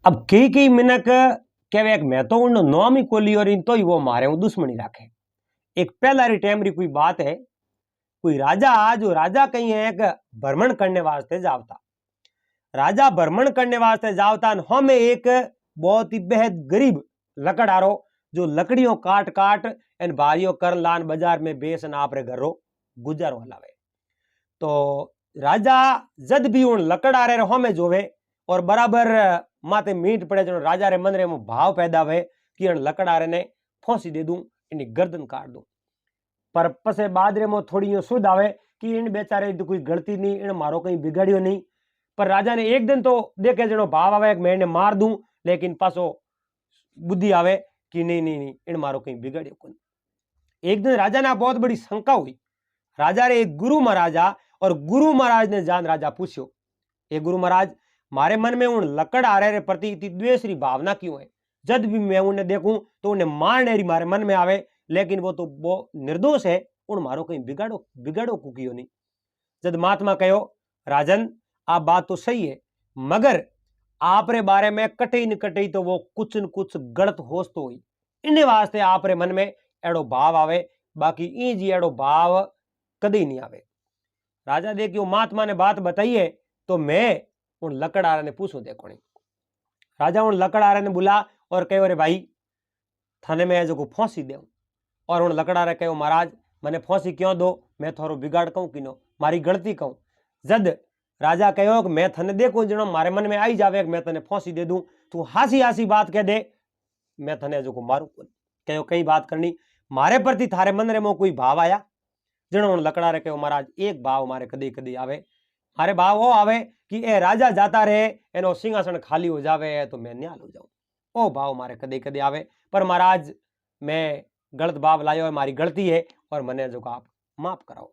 अब कई मिनक कहवे मैं तो उन नाम ही कोली और इन तो ही वो मारे हूं दुश्मनी राखे। एक पहला री टाइम री कोई बात है, कोई राजा जो राजा कहीं है एक भ्रमण करने वास्ते जावता। राजा भ्रमण करने वास्ते जावता हमें एक बहुत ही बेहद गरीब लकड़ारो जो लकड़ियों काट काट एन भारियों कर लान बाजार में बेच न आपरे घरों गुजारो हलावे। तो राजा जद भी उन लकड़ारे हमें जोवे और बराबर माते मीट पड़े जो राजा रे मन रे में भाव पैदा हुए कि इन लकड़ारे ने फांसी दे दूं, इनी गर्दन काट दूं। पर पसे बाद रे में थोड़ी यो सुध आवे कि इन बेचारे तो कोई गलती नहीं, इन मारो कहीं बिगाड़ियो नहीं। पर राजा ने एक दिन तो देखे जनो भाव आवे मैं इन्हें मार दूं, लेकिन पासो बुद्धि आवे कि नहीं नहीं नहीं इन मारो कहीं बिगाड़ियो कोनी। एक दिन राजा ने बहुत बड़ी शंका हुई। राजा रे एक गुरु महाराज और गुरु महाराज ने जान राजा पूछो, ए गुरु महाराज मारे मन में उन लकड़ आ रहे प्रति इतनी द्वेष री भावना क्यों है? जब भी मैं उन्हें देखूं तो उन्हें मारने री मारे मन में आवे, लेकिन वो तो वो निर्दोष है, उन मारो कहीं बिगाड़ो बिगाड़ो कुकियो नहीं। जब महात्मा कहो राजन आप बात तो सही है, मगर आप रे बारे में कटे न कटे तो वो कुछ न कुछ गलत होश तो हुई, इन वास्ते आप रे मन में एड़ो भाव आवे, बाकी ई जी एड़ो भाव कदी नहीं आवे। राजा देखियो महात्मा ने बात बताई है तो मैं उन लकड़ारा ने पूछो देखो नहीं। राजा उन लकड़ारा ने बुला और कहो रे भाई थाने में जो फांसी दे। और उन लकड़ारा कहो महाराज मैंने फांसी क्यों दो, मैं थोड़ो बिगाड़ कहूं कि नो मारी गलती कहूं। जद राजा कहो कि मैं थने देखूं जनो मारे मन में आई जावे मैं तने फांसी दे दूं, तू हासी हासी बात कह दे मैं थने जो मारू। कहो कई बात करनी मारे प्रति थारे मन रे में कोई भाव आया? जनो उन लकड़ारे कहो महाराज एक भाव मारे कदी कदी आवे, मारे भाव वो आवे कि ए राजा जाता रहे एनो सिंहासन खाली हो जावे तो मैं न्याल हो जाऊं, ओ भाव मारे कदी कदी आवे। पर महाराज मैं गलत भाव लायो है, मारी गलती है और मने जो आप माफ कराओ।